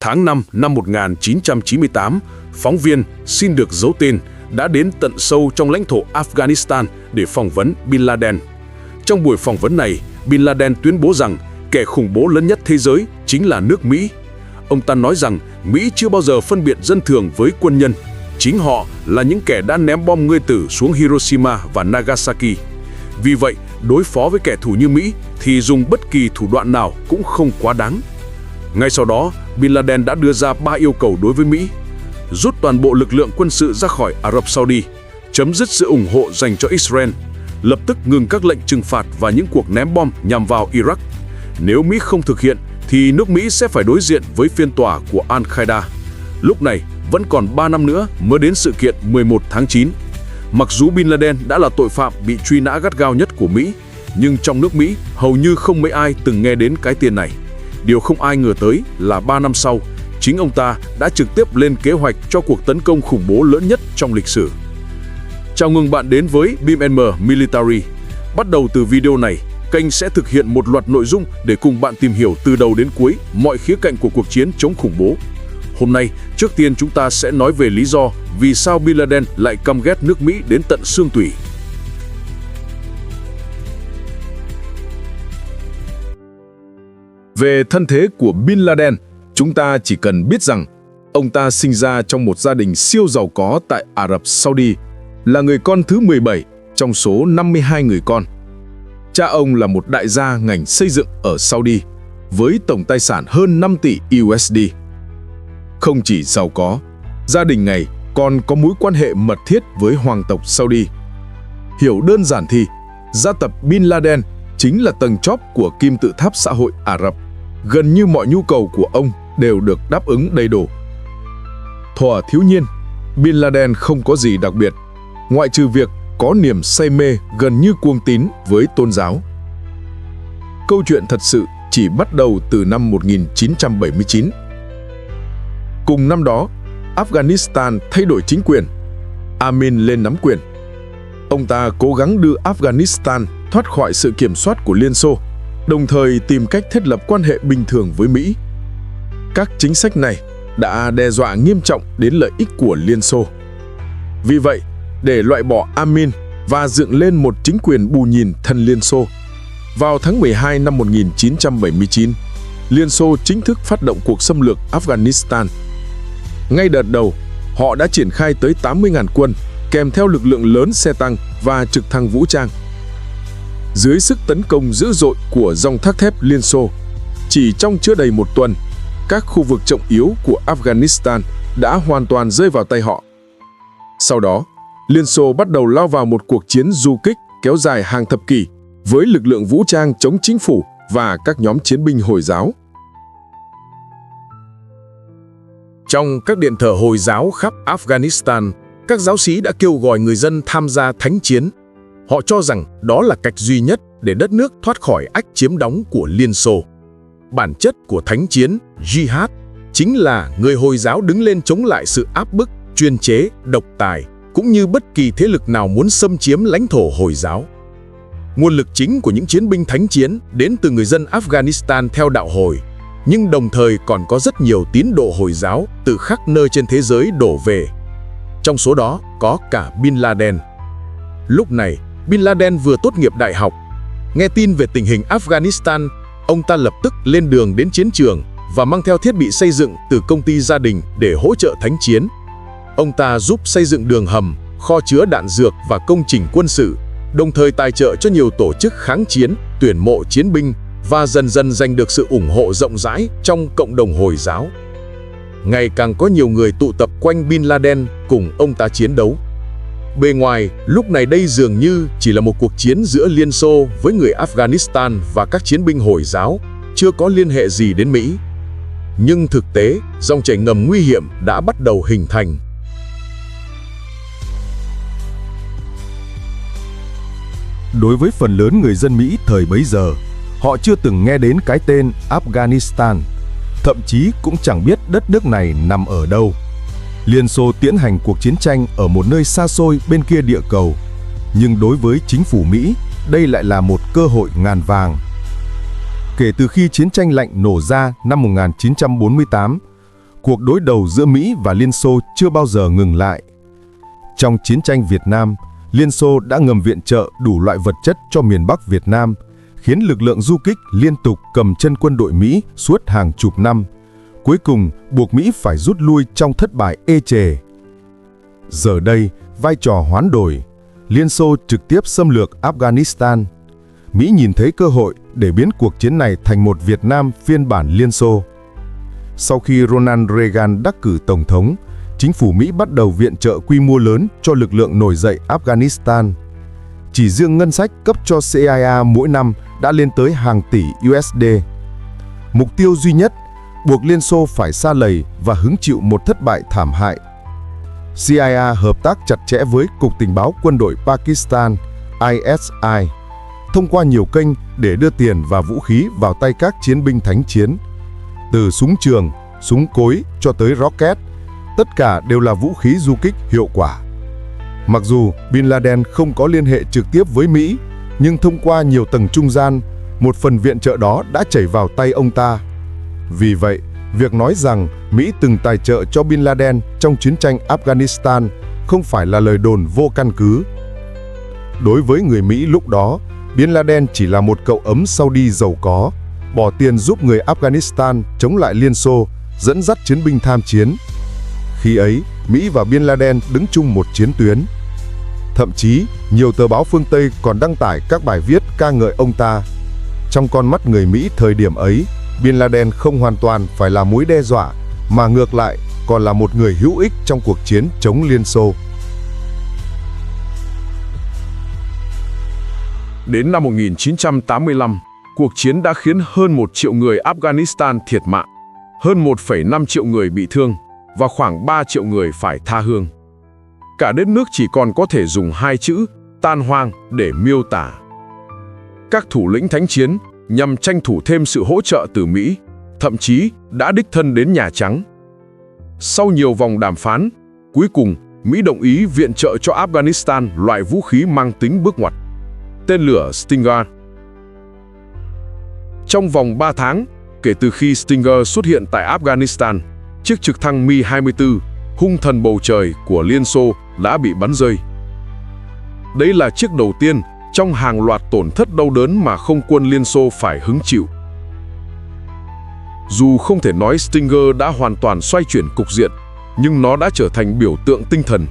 Tháng 5 năm 1998, phóng viên xin được giấu tên đã đến tận sâu trong lãnh thổ Afghanistan để phỏng vấn Bin Laden. Trong buổi phỏng vấn này, Bin Laden tuyên bố rằng kẻ khủng bố lớn nhất thế giới chính là nước Mỹ. Ông ta nói rằng Mỹ chưa bao giờ phân biệt dân thường với quân nhân. Chính họ là những kẻ đã ném bom nguyên tử xuống Hiroshima và Nagasaki. Vì vậy, đối phó với kẻ thù như Mỹ thì dùng bất kỳ thủ đoạn nào cũng không quá đáng. Ngay sau đó, Bin Laden đã đưa ra 3 yêu cầu đối với Mỹ: rút toàn bộ lực lượng quân sự ra khỏi Ả Rập Saudi, chấm dứt sự ủng hộ dành cho Israel, lập tức ngừng các lệnh trừng phạt và những cuộc ném bom nhằm vào Iraq. Nếu Mỹ không thực hiện, thì nước Mỹ sẽ phải đối diện với phiên tòa của Al-Qaeda. Lúc này, vẫn còn 3 năm nữa mới đến sự kiện 11 tháng 9. Mặc dù Bin Laden đã là tội phạm bị truy nã gắt gao nhất của Mỹ, nhưng trong nước Mỹ hầu như không mấy ai từng nghe đến cái tên này. Điều không ai ngờ tới là 3 năm sau, chính ông ta đã trực tiếp lên kế hoạch cho cuộc tấn công khủng bố lớn nhất trong lịch sử. Chào mừng bạn đến với BIM&M Military. Bắt đầu từ video này, kênh sẽ thực hiện một loạt nội dung để cùng bạn tìm hiểu từ đầu đến cuối mọi khía cạnh của cuộc chiến chống khủng bố. Hôm nay, trước tiên chúng ta sẽ nói về lý do vì sao Bin Laden lại căm ghét nước Mỹ đến tận xương tủy. Về thân thế của Bin Laden, chúng ta chỉ cần biết rằng ông ta sinh ra trong một gia đình siêu giàu có tại Ả Rập Saudi, là người con thứ 17 trong số 52 người con. Cha ông là một đại gia ngành xây dựng ở Saudi, với tổng tài sản hơn 5 tỷ USD. Không chỉ giàu có, gia đình này còn có mối quan hệ mật thiết với hoàng tộc Saudi. Hiểu đơn giản thì, gia tộc Bin Laden chính là tầng chóp của kim tự tháp xã hội Ả Rập. Gần như mọi nhu cầu của ông đều được đáp ứng đầy đủ. Thuở thiếu niên, Bin Laden không có gì đặc biệt, ngoại trừ việc có niềm say mê gần như cuồng tín với tôn giáo. Câu chuyện thật sự chỉ bắt đầu từ năm 1979. Cùng năm đó, Afghanistan thay đổi chính quyền. Amin lên nắm quyền. Ông ta cố gắng đưa Afghanistan thoát khỏi sự kiểm soát của Liên Xô, đồng thời tìm cách thiết lập quan hệ bình thường với Mỹ. Các chính sách này đã đe dọa nghiêm trọng đến lợi ích của Liên Xô. Vì vậy, để loại bỏ Amin và dựng lên một chính quyền bù nhìn thân Liên Xô, vào tháng 12 năm 1979, Liên Xô chính thức phát động cuộc xâm lược Afghanistan. Ngay đợt đầu, họ đã triển khai tới 80.000 quân, kèm theo lực lượng lớn xe tăng và trực thăng vũ trang. Dưới sức tấn công dữ dội của dòng thác thép Liên Xô, chỉ trong chưa đầy một tuần, các khu vực trọng yếu của Afghanistan đã hoàn toàn rơi vào tay họ. Sau đó, Liên Xô bắt đầu lao vào một cuộc chiến du kích kéo dài hàng thập kỷ với lực lượng vũ trang chống chính phủ và các nhóm chiến binh Hồi giáo. Trong các điện thờ Hồi giáo khắp Afghanistan, các giáo sĩ đã kêu gọi người dân tham gia thánh chiến. Họ cho rằng đó là cách duy nhất để đất nước thoát khỏi ách chiếm đóng của Liên Xô. Bản chất của thánh chiến, Jihad, chính là người Hồi giáo đứng lên chống lại sự áp bức, chuyên chế, độc tài, cũng như bất kỳ thế lực nào muốn xâm chiếm lãnh thổ Hồi giáo. Nguồn lực chính của những chiến binh thánh chiến đến từ người dân Afghanistan theo đạo Hồi, nhưng đồng thời còn có rất nhiều tín đồ Hồi giáo từ khắp nơi trên thế giới đổ về. Trong số đó có cả Bin Laden. Lúc này, Bin Laden vừa tốt nghiệp đại học. Nghe tin về tình hình Afghanistan, ông ta lập tức lên đường đến chiến trường và mang theo thiết bị xây dựng từ công ty gia đình để hỗ trợ thánh chiến. Ông ta giúp xây dựng đường hầm, kho chứa đạn dược và công trình quân sự, đồng thời tài trợ cho nhiều tổ chức kháng chiến, tuyển mộ chiến binh và dần dần giành được sự ủng hộ rộng rãi trong cộng đồng Hồi giáo. Ngày càng có nhiều người tụ tập quanh Bin Laden cùng ông ta chiến đấu. Bề ngoài, lúc này đây dường như chỉ là một cuộc chiến giữa Liên Xô với người Afghanistan và các chiến binh Hồi giáo, chưa có liên hệ gì đến Mỹ. Nhưng thực tế, dòng chảy ngầm nguy hiểm đã bắt đầu hình thành. Đối với phần lớn người dân Mỹ thời bấy giờ, họ chưa từng nghe đến cái tên Afghanistan, thậm chí cũng chẳng biết đất nước này nằm ở đâu. Liên Xô tiến hành cuộc chiến tranh ở một nơi xa xôi bên kia địa cầu, nhưng đối với chính phủ Mỹ, đây lại là một cơ hội ngàn vàng. Kể từ khi chiến tranh lạnh nổ ra năm 1948, cuộc đối đầu giữa Mỹ và Liên Xô chưa bao giờ ngừng lại. Trong chiến tranh Việt Nam, Liên Xô đã ngầm viện trợ đủ loại vật chất cho miền Bắc Việt Nam, khiến lực lượng du kích liên tục cầm chân quân đội Mỹ suốt hàng chục năm. Cuối cùng, buộc Mỹ phải rút lui trong thất bại ê chề. Giờ đây, vai trò hoán đổi. Liên Xô trực tiếp xâm lược Afghanistan. Mỹ nhìn thấy cơ hội để biến cuộc chiến này thành một Việt Nam phiên bản Liên Xô. Sau khi Ronald Reagan đắc cử Tổng thống, chính phủ Mỹ bắt đầu viện trợ quy mô lớn cho lực lượng nổi dậy Afghanistan. Chỉ riêng ngân sách cấp cho CIA mỗi năm đã lên tới hàng tỷ USD. Mục tiêu duy nhất, buộc Liên Xô phải sa lầy và hứng chịu một thất bại thảm hại. CIA hợp tác chặt chẽ với Cục Tình báo Quân đội Pakistan, ISI, thông qua nhiều kênh để đưa tiền và vũ khí vào tay các chiến binh thánh chiến. Từ súng trường, súng cối cho tới rocket, tất cả đều là vũ khí du kích hiệu quả. Mặc dù Bin Laden không có liên hệ trực tiếp với Mỹ, nhưng thông qua nhiều tầng trung gian, một phần viện trợ đó đã chảy vào tay ông ta. Vì vậy, việc nói rằng Mỹ từng tài trợ cho Bin Laden trong chiến tranh Afghanistan không phải là lời đồn vô căn cứ. Đối với người Mỹ lúc đó, Bin Laden chỉ là một cậu ấm Saudi giàu có, bỏ tiền giúp người Afghanistan chống lại Liên Xô, dẫn dắt chiến binh tham chiến. Khi ấy, Mỹ và Bin Laden đứng chung một chiến tuyến. Thậm chí, nhiều tờ báo phương Tây còn đăng tải các bài viết ca ngợi ông ta. Trong con mắt người Mỹ thời điểm ấy, Bin Laden không hoàn toàn phải là mối đe dọa, mà ngược lại còn là một người hữu ích trong cuộc chiến chống Liên Xô. Đến năm 1985, cuộc chiến đã khiến hơn 1 triệu người Afghanistan thiệt mạng, hơn 1,5 triệu người bị thương và khoảng 3 triệu người phải tha hương. Cả đất nước chỉ còn có thể dùng 2 chữ tan hoang để miêu tả. Các thủ lĩnh thánh chiến nhằm tranh thủ thêm sự hỗ trợ từ Mỹ, thậm chí đã đích thân đến Nhà Trắng. Sau nhiều vòng đàm phán, cuối cùng Mỹ đồng ý viện trợ cho Afghanistan loại vũ khí mang tính bước ngoặt, tên lửa Stinger. Trong vòng 3 tháng, kể từ khi Stinger xuất hiện tại Afghanistan, chiếc trực thăng Mi-24, hung thần bầu trời của Liên Xô đã bị bắn rơi. Đấy là chiếc đầu tiên trong hàng loạt tổn thất đau đớn mà không quân Liên Xô phải hứng chịu. Dù không thể nói Stinger đã hoàn toàn xoay chuyển cục diện, nhưng nó đã trở thành biểu tượng tinh thần.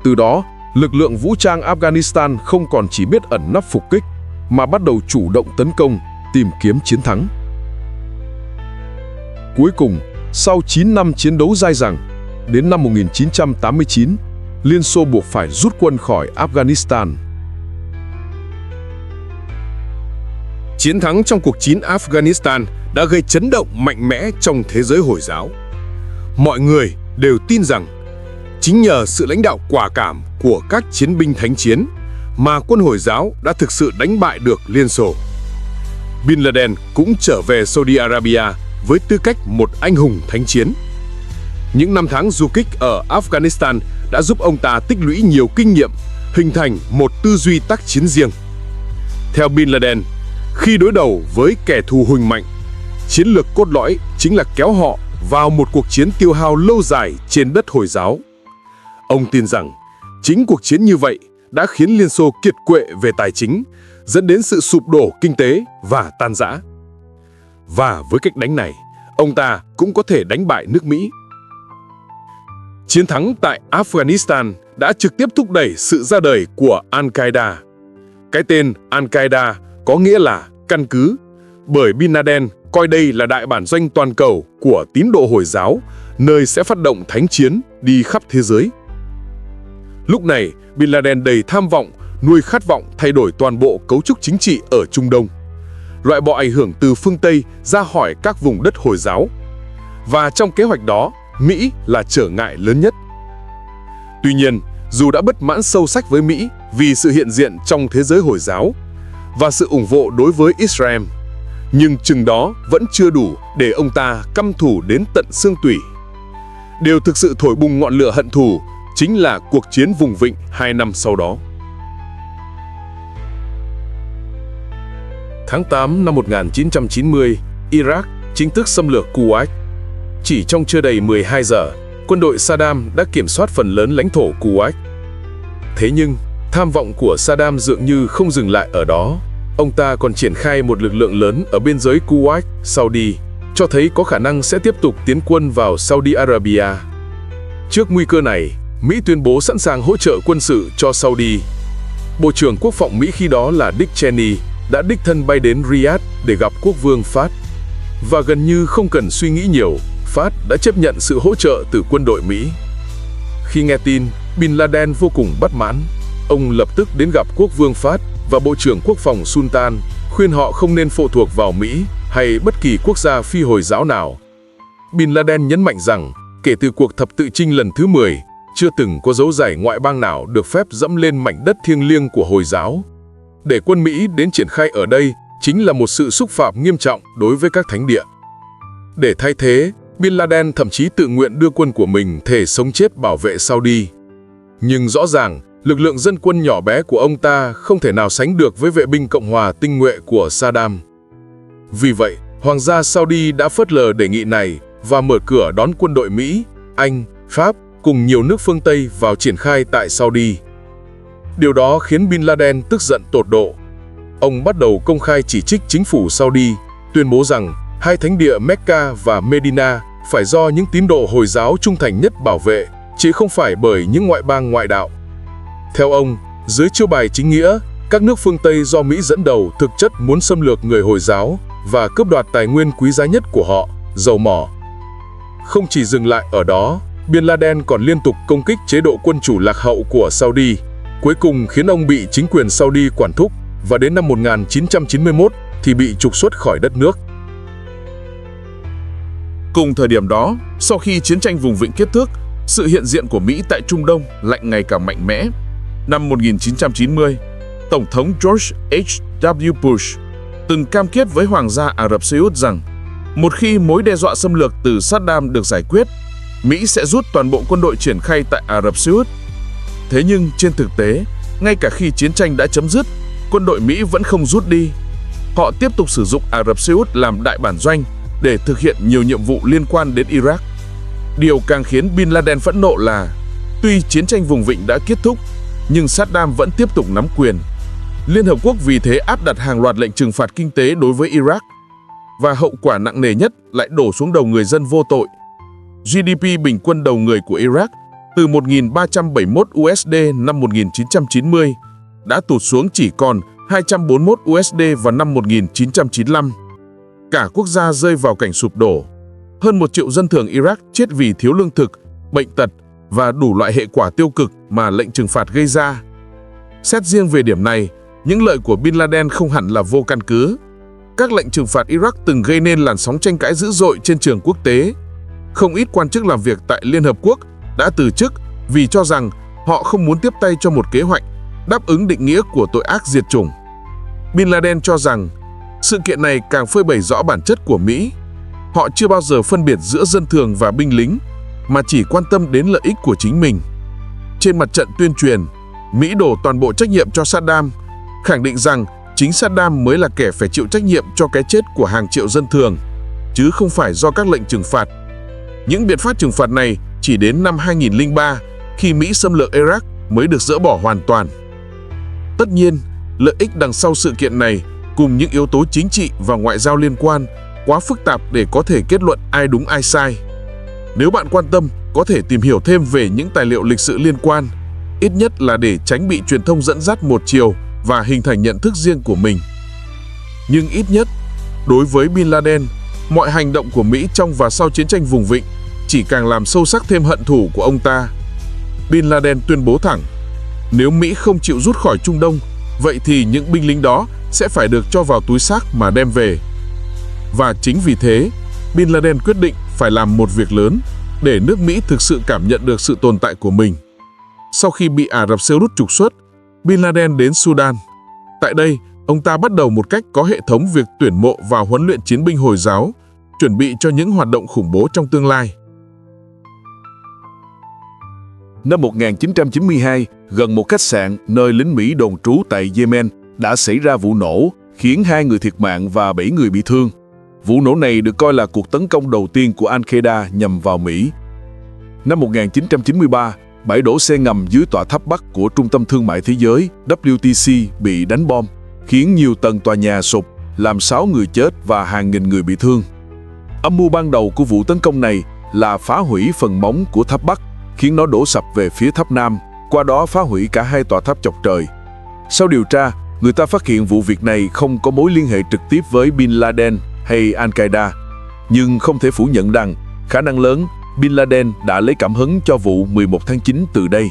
Từ đó, lực lượng vũ trang Afghanistan không còn chỉ biết ẩn nấp phục kích, mà bắt đầu chủ động tấn công, tìm kiếm chiến thắng. Cuối cùng, sau 9 năm chiến đấu dai dẳng, đến năm 1989, Liên Xô buộc phải rút quân khỏi Afghanistan. Chiến thắng trong cuộc chiến Afghanistan đã gây chấn động mạnh mẽ trong thế giới Hồi giáo. Mọi người đều tin rằng chính nhờ sự lãnh đạo quả cảm của các chiến binh thánh chiến mà quân Hồi giáo đã thực sự đánh bại được Liên Xô. Bin Laden cũng trở về Saudi Arabia với tư cách một anh hùng thánh chiến. Những năm tháng du kích ở Afghanistan đã giúp ông ta tích lũy nhiều kinh nghiệm, hình thành một tư duy tác chiến riêng. Theo Bin Laden, khi đối đầu với kẻ thù hùng mạnh, chiến lược cốt lõi chính là kéo họ vào một cuộc chiến tiêu hao lâu dài trên đất Hồi giáo. Ông tin rằng chính cuộc chiến như vậy đã khiến Liên Xô kiệt quệ về tài chính, dẫn đến sự sụp đổ kinh tế và tan rã. Và với cách đánh này, ông ta cũng có thể đánh bại nước Mỹ. Chiến thắng tại Afghanistan đã trực tiếp thúc đẩy sự ra đời của Al-Qaeda. Cái tên Al-Qaeda có nghĩa là căn cứ, bởi Bin Laden coi đây là đại bản doanh toàn cầu của tín đồ Hồi giáo, nơi sẽ phát động thánh chiến đi khắp thế giới. Lúc này, Bin Laden đầy tham vọng, nuôi khát vọng thay đổi toàn bộ cấu trúc chính trị ở Trung Đông, loại bỏ ảnh hưởng từ phương Tây ra khỏi các vùng đất Hồi giáo. Và trong kế hoạch đó, Mỹ là trở ngại lớn nhất. Tuy nhiên, dù đã bất mãn sâu sắc với Mỹ vì sự hiện diện trong thế giới Hồi giáo và sự ủng hộ đối với Israel, nhưng chừng đó vẫn chưa đủ để ông ta căm thù đến tận xương tủy. Điều thực sự thổi bùng ngọn lửa hận thù chính là cuộc chiến vùng vịnh 2 năm sau đó. Tháng 8 năm 1990, Iraq chính thức xâm lược Kuwait. Chỉ trong chưa đầy 12 giờ, quân đội Saddam đã kiểm soát phần lớn lãnh thổ Kuwait. Thế nhưng, tham vọng của Saddam dường như không dừng lại ở đó. Ông ta còn triển khai một lực lượng lớn ở biên giới Kuwait, Saudi, cho thấy có khả năng sẽ tiếp tục tiến quân vào Saudi Arabia. Trước nguy cơ này, Mỹ tuyên bố sẵn sàng hỗ trợ quân sự cho Saudi. Bộ trưởng Quốc phòng Mỹ khi đó là Dick Cheney đã đích thân bay đến Riyadh để gặp quốc vương Fahd. Và gần như không cần suy nghĩ nhiều, Fahd đã chấp nhận sự hỗ trợ từ quân đội Mỹ. Khi nghe tin, Bin Laden vô cùng bất mãn. Ông lập tức đến gặp quốc vương Fahd và Bộ trưởng Quốc phòng Sultan, khuyên họ không nên phụ thuộc vào Mỹ hay bất kỳ quốc gia phi Hồi giáo nào. Bin Laden nhấn mạnh rằng, kể từ cuộc thập tự chinh lần thứ 10, chưa từng có dấu rải ngoại bang nào được phép dẫm lên mảnh đất thiêng liêng của Hồi giáo. Để quân Mỹ đến triển khai ở đây chính là một sự xúc phạm nghiêm trọng đối với các thánh địa. Để thay thế, Bin Laden thậm chí tự nguyện đưa quân của mình thề sống chết bảo vệ Saudi. Nhưng rõ ràng, lực lượng dân quân nhỏ bé của ông ta không thể nào sánh được với vệ binh Cộng hòa tinh nhuệ của Saddam. Vì vậy, Hoàng gia Saudi đã phớt lờ đề nghị này và mở cửa đón quân đội Mỹ, Anh, Pháp cùng nhiều nước phương Tây vào triển khai tại Saudi. Điều đó khiến Bin Laden tức giận tột độ. Ông bắt đầu công khai chỉ trích chính phủ Saudi, tuyên bố rằng hai thánh địa Mecca và Medina phải do những tín đồ Hồi giáo trung thành nhất bảo vệ, chứ không phải bởi những ngoại bang ngoại đạo. Theo ông, dưới chiêu bài chính nghĩa, các nước phương Tây do Mỹ dẫn đầu thực chất muốn xâm lược người Hồi giáo và cướp đoạt tài nguyên quý giá nhất của họ, dầu mỏ. Không chỉ dừng lại ở đó, Bin Laden còn liên tục công kích chế độ quân chủ lạc hậu của Saudi, cuối cùng khiến ông bị chính quyền Saudi quản thúc và đến năm 1991 thì bị trục xuất khỏi đất nước. Cùng thời điểm đó, sau khi chiến tranh vùng vịnh kết thúc, sự hiện diện của Mỹ tại Trung Đông lại ngày càng mạnh mẽ. Năm 1990, Tổng thống George H.W. Bush từng cam kết với Hoàng gia Ả Rập Xê Út rằng một khi mối đe dọa xâm lược từ Saddam được giải quyết, Mỹ sẽ rút toàn bộ quân đội triển khai tại Ả Rập Xê Út. Thế nhưng trên thực tế, ngay cả khi chiến tranh đã chấm dứt, quân đội Mỹ vẫn không rút đi. Họ tiếp tục sử dụng Ả Rập Xê Út làm đại bản doanh để thực hiện nhiều nhiệm vụ liên quan đến Iraq. Điều càng khiến Bin Laden phẫn nộ là, tuy chiến tranh vùng vịnh đã kết thúc, nhưng Saddam vẫn tiếp tục nắm quyền. Liên Hợp Quốc vì thế áp đặt hàng loạt lệnh trừng phạt kinh tế đối với Iraq. Và hậu quả nặng nề nhất lại đổ xuống đầu người dân vô tội. GDP bình quân đầu người của Iraq từ 1.371 USD năm 1990 đã tụt xuống chỉ còn 241 USD vào năm 1995. Cả quốc gia rơi vào cảnh sụp đổ. Hơn 1 triệu dân thường Iraq chết vì thiếu lương thực, bệnh tật và đủ loại hệ quả tiêu cực mà lệnh trừng phạt gây ra. Xét riêng về điểm này, những lợi của Bin Laden không hẳn là vô căn cứ. Các lệnh trừng phạt Iraq từng gây nên làn sóng tranh cãi dữ dội trên trường quốc tế. Không ít quan chức làm việc tại Liên Hợp Quốc đã từ chức vì cho rằng họ không muốn tiếp tay cho một kế hoạch đáp ứng định nghĩa của tội ác diệt chủng. Bin Laden cho rằng sự kiện này càng phơi bày rõ bản chất của Mỹ. Họ chưa bao giờ phân biệt giữa dân thường và binh lính, mà chỉ quan tâm đến lợi ích của chính mình. Trên mặt trận tuyên truyền, Mỹ đổ toàn bộ trách nhiệm cho Saddam, khẳng định rằng chính Saddam mới là kẻ phải chịu trách nhiệm cho cái chết của hàng triệu dân thường, chứ không phải do các lệnh trừng phạt. Những biện pháp trừng phạt này chỉ đến năm 2003, khi Mỹ xâm lược Iraq mới được dỡ bỏ hoàn toàn. Tất nhiên, lợi ích đằng sau sự kiện này cùng những yếu tố chính trị và ngoại giao liên quan quá phức tạp để có thể kết luận ai đúng ai sai. Nếu bạn quan tâm, có thể tìm hiểu thêm về những tài liệu lịch sử liên quan, ít nhất là để tránh bị truyền thông dẫn dắt một chiều và hình thành nhận thức riêng của mình. Nhưng ít nhất, đối với Bin Laden, mọi hành động của Mỹ trong và sau chiến tranh vùng vịnh chỉ càng làm sâu sắc thêm hận thù của ông ta. Bin Laden tuyên bố thẳng, nếu Mỹ không chịu rút khỏi Trung Đông, vậy thì những binh lính đó sẽ phải được cho vào túi xác mà đem về. Và chính vì thế, Bin Laden quyết định phải làm một việc lớn để nước Mỹ thực sự cảm nhận được sự tồn tại của mình. Sau khi bị Ả Rập Xê Út trục xuất, Bin Laden đến Sudan. Tại đây, ông ta bắt đầu một cách có hệ thống việc tuyển mộ và huấn luyện chiến binh Hồi giáo, chuẩn bị cho những hoạt động khủng bố trong tương lai. Năm 1992, gần một khách sạn nơi lính Mỹ đồn trú tại Yemen đã xảy ra vụ nổ, khiến 2 người thiệt mạng và 7 người bị thương. Vụ nổ này được coi là cuộc tấn công đầu tiên của Al-Qaeda nhằm vào Mỹ. Năm 1993, bãi đổ xe ngầm dưới tòa tháp Bắc của Trung tâm Thương mại Thế giới WTC bị đánh bom, khiến nhiều tầng tòa nhà sụp, làm 6 người chết và hàng nghìn người bị thương. Âm mưu ban đầu của vụ tấn công này là phá hủy phần móng của tháp Bắc, khiến nó đổ sập về phía tháp Nam, qua đó phá hủy cả hai tòa tháp chọc trời. Sau điều tra, người ta phát hiện vụ việc này không có mối liên hệ trực tiếp với Bin Laden hay Al-Qaeda, nhưng không thể phủ nhận rằng khả năng lớn Bin Laden đã lấy cảm hứng cho vụ 11 tháng 9 từ đây.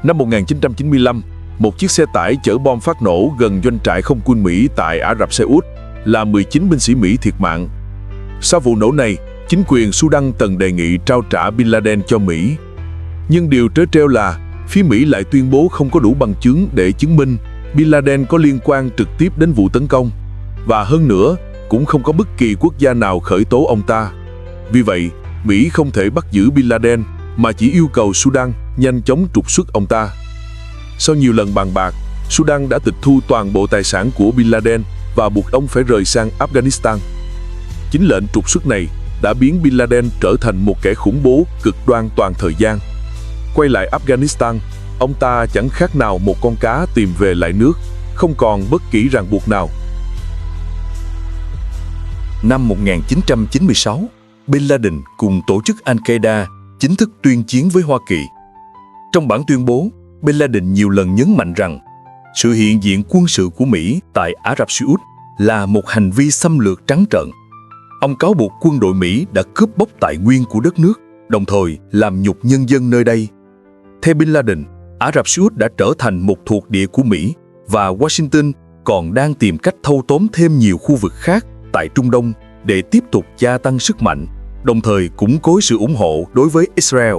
Năm 1995, một chiếc xe tải chở bom phát nổ gần doanh trại không quân Mỹ tại Ả Rập Xê Út, làm 19 binh sĩ Mỹ thiệt mạng. Sau vụ nổ này, chính quyền Sudan từng đề nghị trao trả Bin Laden cho Mỹ. Nhưng điều trớ trêu là phía Mỹ lại tuyên bố không có đủ bằng chứng để chứng minh Bin Laden có liên quan trực tiếp đến vụ tấn công. Và hơn nữa, cũng không có bất kỳ quốc gia nào khởi tố ông ta. Vì vậy, Mỹ không thể bắt giữ Bin Laden mà chỉ yêu cầu Sudan nhanh chóng trục xuất ông ta. Sau nhiều lần bàn bạc, Sudan đã tịch thu toàn bộ tài sản của Bin Laden và buộc ông phải rời sang Afghanistan. Chính lệnh trục xuất này đã biến Bin Laden trở thành một kẻ khủng bố cực đoan toàn thời gian. Quay lại Afghanistan, ông ta chẳng khác nào một con cá tìm về lại nước, không còn bất kỳ ràng buộc nào. Năm 1996, Bin Laden cùng tổ chức Al-Qaeda chính thức tuyên chiến với Hoa Kỳ. Trong bản tuyên bố, Bin Laden nhiều lần nhấn mạnh rằng sự hiện diện quân sự của Mỹ tại Ả Rập Xê Út là một hành vi xâm lược trắng trợn. Ông cáo buộc quân đội Mỹ đã cướp bóc tài nguyên của đất nước, đồng thời làm nhục nhân dân nơi đây. Theo Bin Laden, Ả Rập Xê Út đã trở thành một thuộc địa của Mỹ và Washington còn đang tìm cách thâu tóm thêm nhiều khu vực khác tại Trung Đông để tiếp tục gia tăng sức mạnh, đồng thời củng cố sự ủng hộ đối với Israel.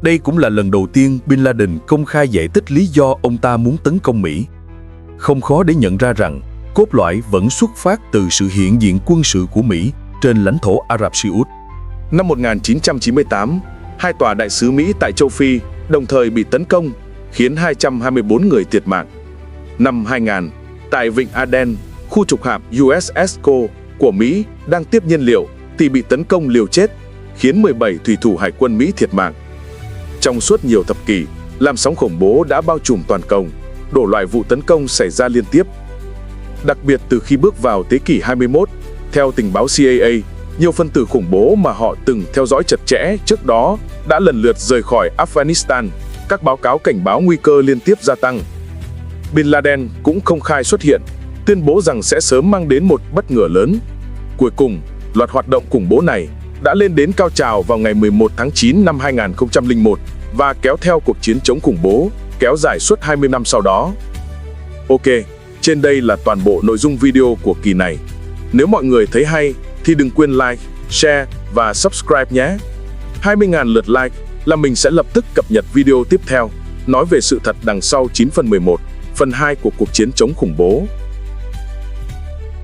Đây cũng là lần đầu tiên Bin Laden công khai giải thích lý do ông ta muốn tấn công Mỹ. Không khó để nhận ra rằng cốt lõi vẫn xuất phát từ sự hiện diện quân sự của Mỹ trên lãnh thổ Ả Rập Xê Út. Năm 1998, hai tòa đại sứ Mỹ tại châu Phi đồng thời bị tấn công, khiến 224 người thiệt mạng. Năm 2000, tại Vịnh Aden, khu trục hạm USS Cole của Mỹ đang tiếp nhiên liệu thì bị tấn công liều chết, khiến 17 thủy thủ hải quân Mỹ thiệt mạng. Trong suốt nhiều thập kỷ, làn sóng khủng bố đã bao trùm toàn cầu, đủ loại vụ tấn công xảy ra liên tiếp. Đặc biệt từ khi bước vào thế kỷ 21, theo tình báo CIA, nhiều phân tử khủng bố mà họ từng theo dõi chặt chẽ trước đó đã lần lượt rời khỏi Afghanistan, các báo cáo cảnh báo nguy cơ liên tiếp gia tăng. Bin Laden cũng công khai xuất hiện, tuyên bố rằng sẽ sớm mang đến một bất ngờ lớn. Cuối cùng, loạt hoạt động khủng bố này đã lên đến cao trào vào ngày 11 tháng 9 năm 2001 và kéo theo cuộc chiến chống khủng bố kéo dài suốt 20 năm sau đó. Ok, trên đây là toàn bộ nội dung video của kỳ này. Nếu mọi người thấy hay thì đừng quên like, share và subscribe nhé. 20.000 lượt like là mình sẽ lập tức cập nhật video tiếp theo, nói về sự thật đằng sau 9 phần 11, phần 2 của cuộc chiến chống khủng bố.